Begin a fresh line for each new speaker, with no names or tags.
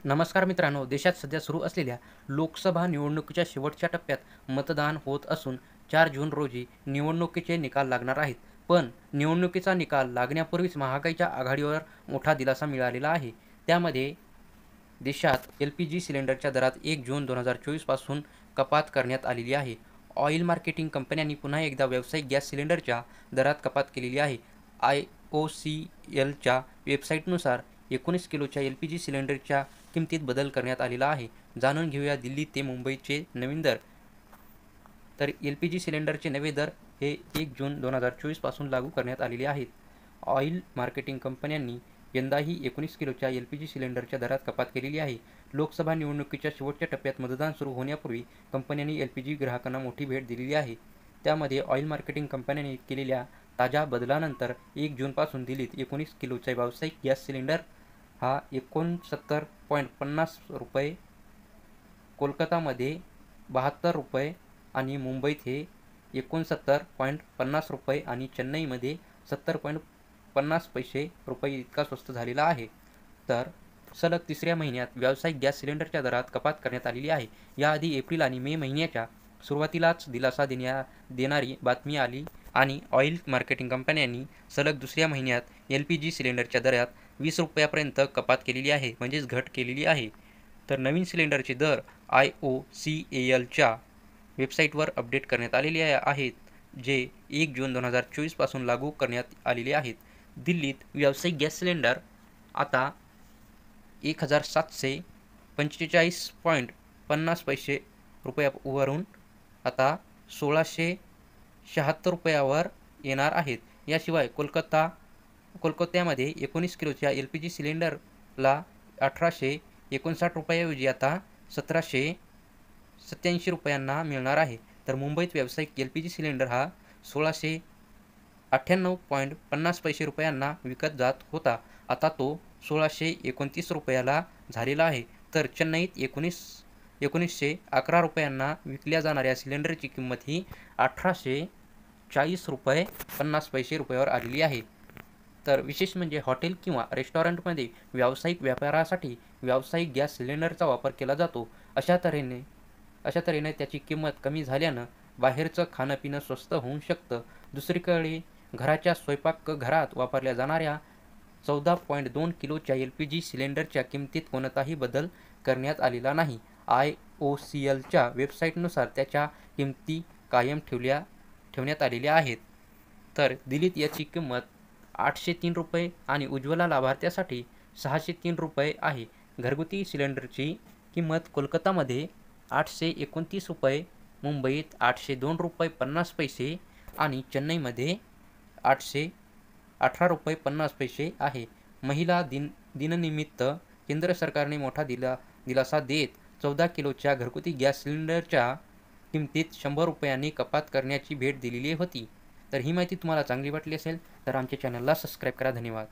नमस्कार मित्रांनो, देशात सध्या सुरू असलेल्या लोकसभा निवडणुकीच्या शेवटच्या टप्प्यात मतदान होत असून 4 जून रोजी निवडणुकीचे निकाल लागणार आहेत. पण निवडणुकीचा निकाल लागण्यापूर्वीच महागाईच्या आघाडीवर मोठा दिलासा मिळालेला आहे. त्यामध्ये देशात एल-पी-जी सिलेंडरच्या दरात 1 जून 2024 पासून कपात करण्यात आलेली आहे. ऑइल मार्केटिंग कंपन्यांनी पुन्हा एकदा व्यावसायिक गॅस सिलेंडरच्या दरात कपात केलेली आहे. आय.ओ.सी.एलच्या वेबसाईटनुसार 19 किलोच्या एल-पी-जी सिलेंडरच्या किमतीत बदल करण्यात आलेला आहे. जाणून घेऊया दिल्ली ते मुंबईचे नवीन दर. तर एल-पी-जी सिलेंडरचे नवे दर हे 1 जून 2024 पासून लागू करण्यात आलेले आहेत. ऑइल मार्केटिंग कंपन्यांनी यंदाही 19 किलोच्या एल-पी-जी सिलेंडरच्या दरात कपात केलेली आहे. लोकसभा निवडणुकीच्या शेवटच्या टप्प्यात मतदान सुरू होण्यापूर्वी कंपन्यांनी एल-पी-जी ग्राहकांना मोठी भेट दिलेली आहे. त्यामध्ये ऑइल मार्केटिंग कंपन्यांनी केलेल्या ताज्या बदलानंतर 1 जूनपासून दिल्लीत 19 किलोचा व्यावसायिक गॅस सिलेंडर हा 69.50 रुपये, कोलकातामध्ये 72 रुपये आणि मुंबईत हे 69.50 रुपये आणि चेन्नईमध्ये 70.50 रुपये इतका स्वस्त झालेला आहे. तर सलग तिसऱ्या महिन्यात व्यावसायिक गॅस सिलेंडरच्या दरात कपात करण्यात आलेली आहे. याआधी एप्रिल आणि मे महिन्याच्या सुरुवातीलाच दिलासा देणारी बातमी आली आणि ऑइल मार्केटिंग कंपन्यांनी सलग दुसऱ्या महिन्यात एल-पी-जी सिलेंडरच्या दरात 20 रुपयापर्यंत कपात केलेली आहे, म्हणजेच घट केलेली आहे. तर नवीन सिलेंडरचे दर आय.ओ.सी.एलच्या वेबसाईटवर अपडेट करण्यात आलेले आहेत, जे 1 जून 2024 पासून लागू करण्यात आलेले आहेत. दिल्लीत व्यावसायिक गॅस सिलेंडर आता 1745.50 रुपयावरून आता 1676 रुपयावर येणार आहेत. याशिवाय कोलकात्यामध्ये 19 किलोच्या एल-पी-जी सिलेंडरला 1859 रुपयाऐवजी आता 1787 रुपयांना मिळणार आहे. तर मुंबईत व्यावसायिक एल-पी-जी सिलेंडर हा 1698.50 रुपयांना विकत जात होता. आता तो 1629 रुपयाला झालेला आहे. तर चेन्नईत 1911 रुपयांना विकल्या जाणाऱ्या सिलेंडरची किंमत ही 1840 रुपये 50 रुपयावर आलेली आहे. तर विशेष म्हणजे हॉटेल किंवा रेस्टॉरंटमध्ये व्यावसायिक व्यापारासाठी व्यावसायिक गॅस सिलेंडरचा वापर केला जातो. अशा तऱ्हेने त्याची किंमत कमी झाल्यानं बाहेरचं खाणं-पिणं स्वस्त होऊ शकतं. दुसरीकडे घराच्या स्वयंपाकघरात वापरल्या जाणाऱ्या 14.2 किलोच्या एल-पी-जी सिलेंडरच्या किमतीत कोणताही बदल करण्यात आलेला नाही. आय.ओ.सी.एलच्या वेबसाईटनुसार त्याच्या किमती कायम ठेवण्यात आलेल्या आहेत. तर दिल्लीत याची किंमत 803 रुपये आणि उज्ज्वला लाभार्थ्यासाठी 603 रुपये आहे. घरगुती सिलेंडरची किंमत कोलकातामध्ये 829 रुपये, मुंबईत 802 रुपये 50 पैसे आणि चेन्नईमध्ये 818 रुपये 50 पैसे आहे. महिला दिनानिमित्त केंद्र सरकारने मोठा दिलासा देत 14 किलोच्या घरगुती गॅस सिलेंडरच्या किमतीत 100 रुपयांनी कपात करण्याची भेट दिलेली होती. तर ही माहिती तुम्हाला चांगली वाटली असेल तर आमच्या चॅनलला सबस्क्राईब करा. धन्यवाद.